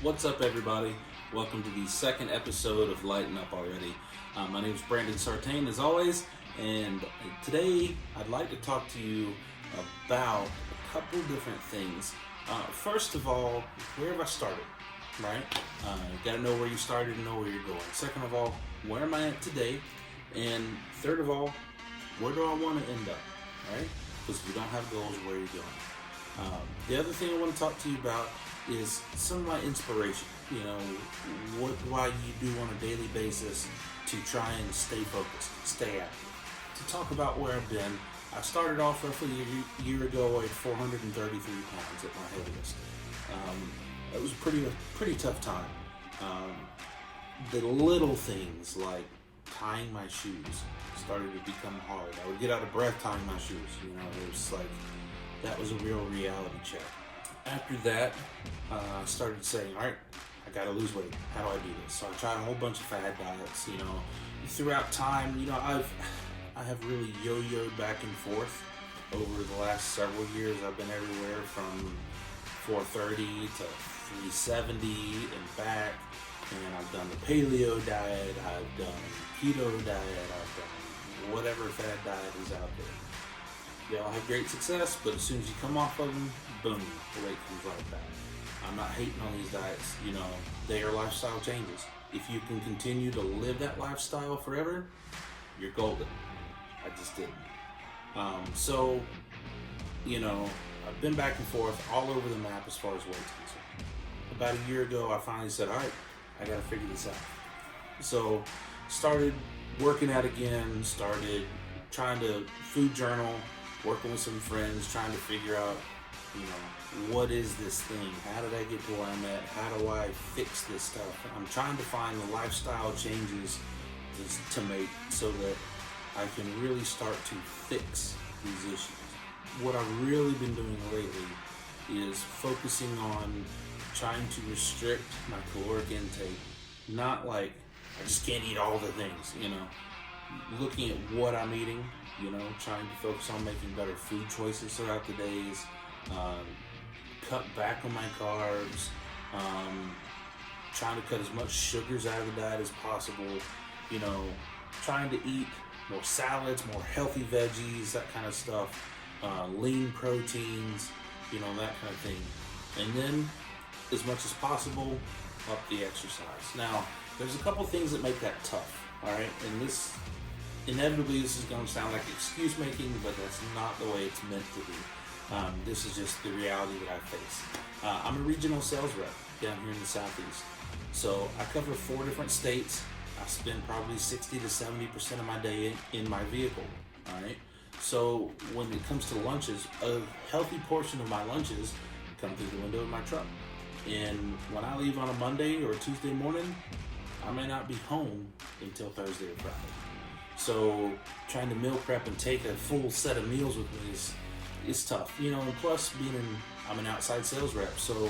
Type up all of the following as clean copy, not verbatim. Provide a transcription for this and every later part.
What's up, everybody? Welcome to the second episode of Lighten Up already. My name is Brandon Sartain, as always, and today I'd like to talk to you about a couple different things. First of all, where have I started, right? You gotta know where you started and know where you're going. Second of all, where am I at today? And third of all, where do I want to end up, right? Because if you don't have goals, where are you going? The other thing I want to talk to you about is some of my inspiration. You know, what do I do on a daily basis to try and stay focused, stay active. To talk about where I've been, I started off roughly a year ago at 433 pounds at my heaviest. It was a pretty tough time. The little things like tying my shoes started to become hard. I would get out of breath tying my shoes. You know, it was like, that was a real reality check. After that, I started saying, all right, I gotta lose weight. How do I do this? So I tried a whole bunch of fad diets, you know. Throughout time, you know, I have really yo-yoed back and forth over the last several years. I've been everywhere from 430 to 370 and back. And I've done the paleo diet, I've done keto diet, I've done whatever fad diet is out there. They all have great success, but as soon as you come off of them, boom, the weight comes right back. I'm not hating on these diets, you know, they are lifestyle changes. If you can continue to live that lifestyle forever, you're golden. I just didn't. So, you know, I've been back and forth all over the map as far as weight's concerned. About a year ago, I finally said, all right, I gotta figure this out. So, started working out again, started trying to food journal, working with some friends, trying to figure out, you know, what is this thing? How did I get to where I'm at? How do I fix this stuff? I'm trying to find the lifestyle changes to make so that I can really start to fix these issues. What I've really been doing lately is focusing on trying to restrict my caloric intake. Not like I just can't eat all the things, you know. Looking at what I'm eating, you know, trying to focus on making better food choices throughout the days, cut back on my carbs, trying to cut as much sugars out of the diet as possible, you know, trying to eat more salads, more healthy veggies, that kind of stuff, lean proteins, you know, that kind of thing. And then, as much as possible, up the exercise. Now, there's a couple things that make that tough, all right? And this, inevitably, this is going to sound like excuse making, but that's not the way it's meant to be. This is just the reality that I face. I'm a regional sales rep down here in the Southeast. So I cover 4 different states. I spend probably 60 to 70% of my day in my vehicle, all right? So when it comes to lunches, a healthy portion of my lunches come through the window of my truck. And when I leave on a Monday or a Tuesday morning, I may not be home until Thursday or Friday. So trying to meal prep and take a full set of meals with me is tough. You know, and plus I'm an outside sales rep, so,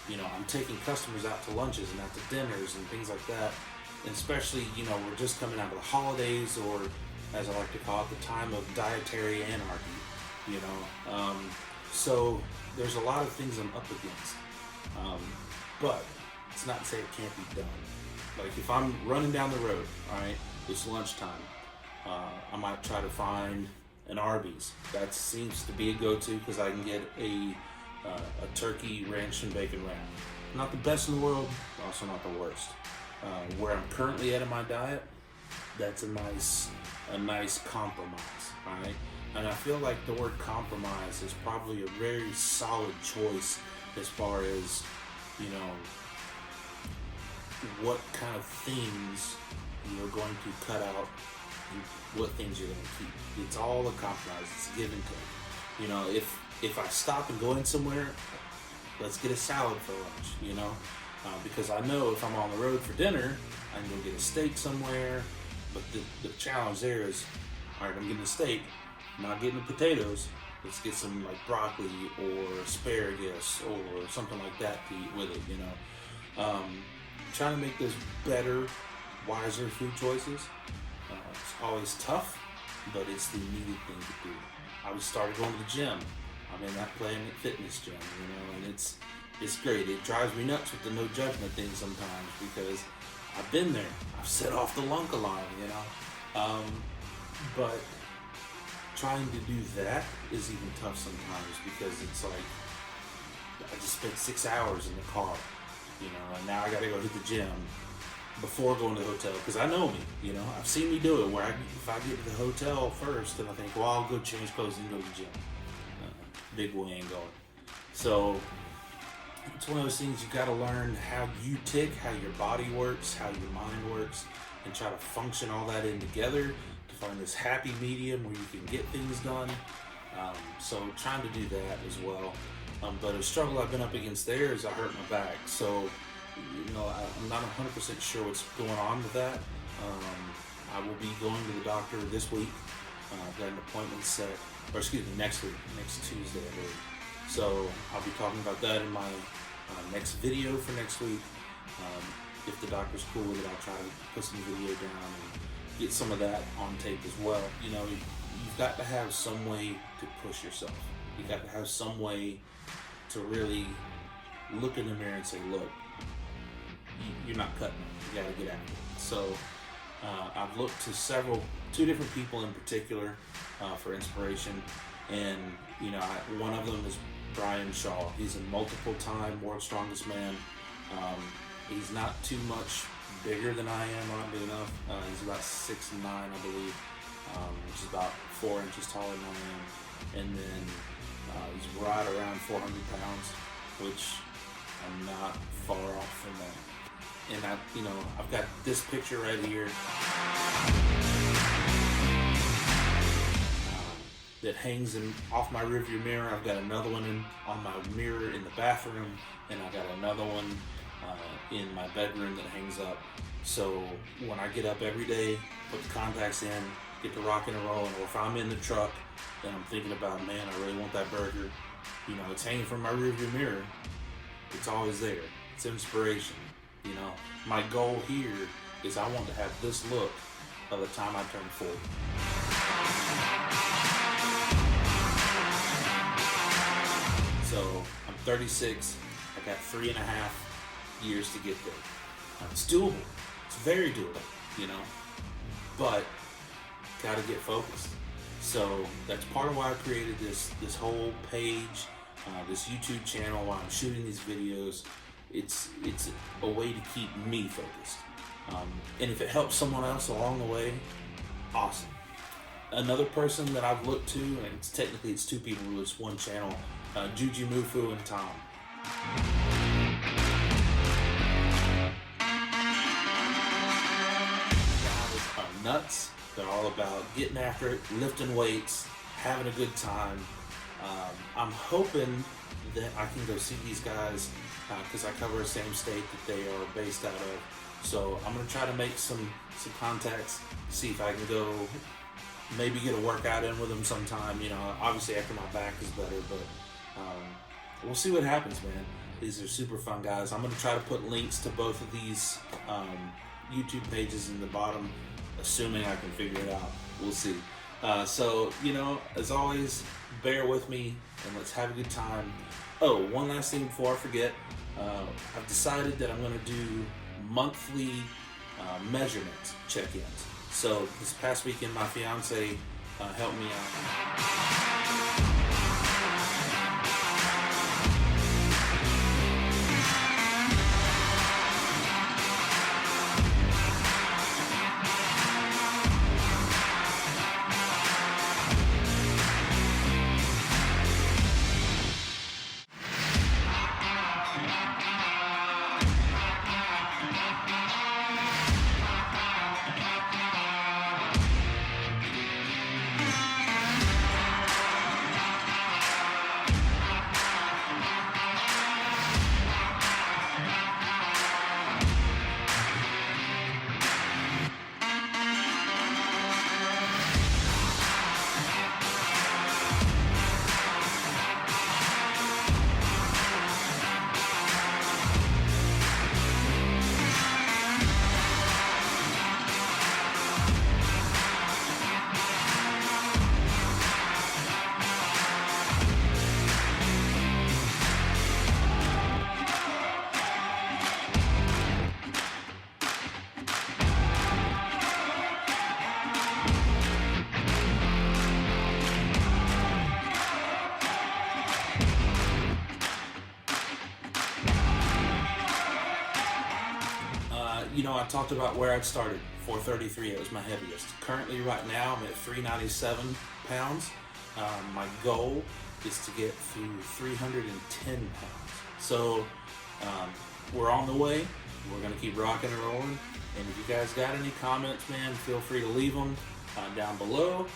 you know, I'm taking customers out to lunches and out to dinners and things like that. And especially, you know, we're just coming out of the holidays, or as I like to call it, the time of dietary anarchy, you know. So there's a lot of things I'm up against. But it's not to say it can't be done. Like if I'm running down the road, all right, it's lunchtime, I might try to find an Arby's. That seems to be a go-to because I can get a turkey ranch and bacon wrap. Not the best in the world, also not the worst. Where I'm currently at in my diet, that's a nice compromise, all right? And I feel like the word compromise is probably a very solid choice as far as, you know, what kind of things you're going to cut out and what things you're going to keep. It's all a compromise. It's a give and take. You know, if I stop and go in somewhere, let's get a salad for lunch, you know, because I know if I'm on the road for dinner, I can go get a steak somewhere. But the challenge there is, all right, I'm getting a steak, I'm not getting the potatoes. Let's get some like broccoli or asparagus or something like that to eat with it, you know. Trying to make those better, wiser food choices. It's always tough, but it's the needed thing to do. I started going to the gym. I'm in that Planet Fitness gym, you know, and it's great. It drives me nuts with the no judgment thing sometimes because I've been there. I've set off the lunk alarm, you know. But trying to do that is even tough sometimes because it's like I just spent 6 hours in the car, you know, and now I gotta go hit the gym before going to the hotel because I know me, you know. I've seen me do it where if I get to the hotel first, then I think, well, I'll go change clothes and go to the gym. Big boy ain't going. So it's one of those things you got to learn how you tick, how your body works, how your mind works, and try to function all that in together to find this happy medium where you can get things done. So trying to do that as well. But a struggle I've been up against there is I hurt my back. So, you know, I'm not 100% sure what's going on with that. I will be going to the doctor this week. I've got an appointment set, or excuse me, next week, next Tuesday, I believe. So I'll be talking about that in my next video for next week. If the doctor's cool with it, I'll try to put some video down and get some of that on tape as well. You know, you've got to have some way to push yourself. You got to have some way to really look in the mirror and say, look, you're not cutting it. You got to get after it. So I've looked to two different people in particular for inspiration, and you know, one of them is Brian Shaw. He's a multiple-time World's Strongest Man. He's not too much bigger than I am, oddly enough. He's about 6'9", I believe, which is about 4 inches taller than I am, and then he's right around 400 pounds, which I'm not far off from that. And I've got this picture right here that hangs off my rearview mirror. I've got another one on my mirror in the bathroom, and I got another one in my bedroom that hangs up. So when I get up every day, put the contacts in, get to rocking and rolling, or if I'm in the truck and I'm thinking about, man, I really want that burger, you know, it's hanging from my rearview mirror. It's always there. It's inspiration. You know, my goal here is I want to have this look by the time I turn 40. So I'm 36. I got 3.5 years to get there. It's doable. It's very doable, you know, but got to get focused. So that's part of why I created this whole page, this YouTube channel, while I'm shooting these videos. It's a way to keep me focused. And if it helps someone else along the way, awesome. Another person that I've looked to, and it's two people, it's one channel, Juji Mufu and Tom. Guys are nuts. They're all about getting after it, lifting weights, having a good time. I'm hoping that I can go see these guys because I cover the same state that they are based out of. So I'm going to try to make some contacts, see if I can go maybe get a workout in with them sometime. You know, obviously after my back is better, but we'll see what happens, man. These are super fun guys. I'm going to try to put links to both of these YouTube pages in the bottom, assuming I can figure it out. We'll see. So, you know, as always, bear with me and let's have a good time. Oh, one last thing before I forget. I've decided that I'm going to do monthly measurement check-ins. So this past weekend, my fiance helped me out. I talked about where I'd started. 433, it was my heaviest. Currently, right now, I'm at 397 pounds. My goal is to get through 310 pounds. So we're on the way. We're going to keep rocking and rolling. And if you guys got any comments, man, feel free to leave them down below.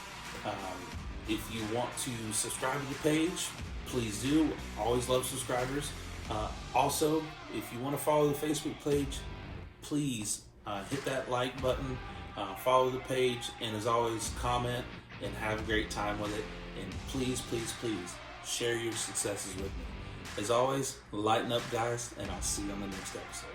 If you want to subscribe to the page, please do. Always love subscribers. Also, if you want to follow the Facebook page, please hit that like button, follow the page, and as always, comment and have a great time with it. And please, please, please share your successes with me. As always, lighten up, guys, and I'll see you on the next episode.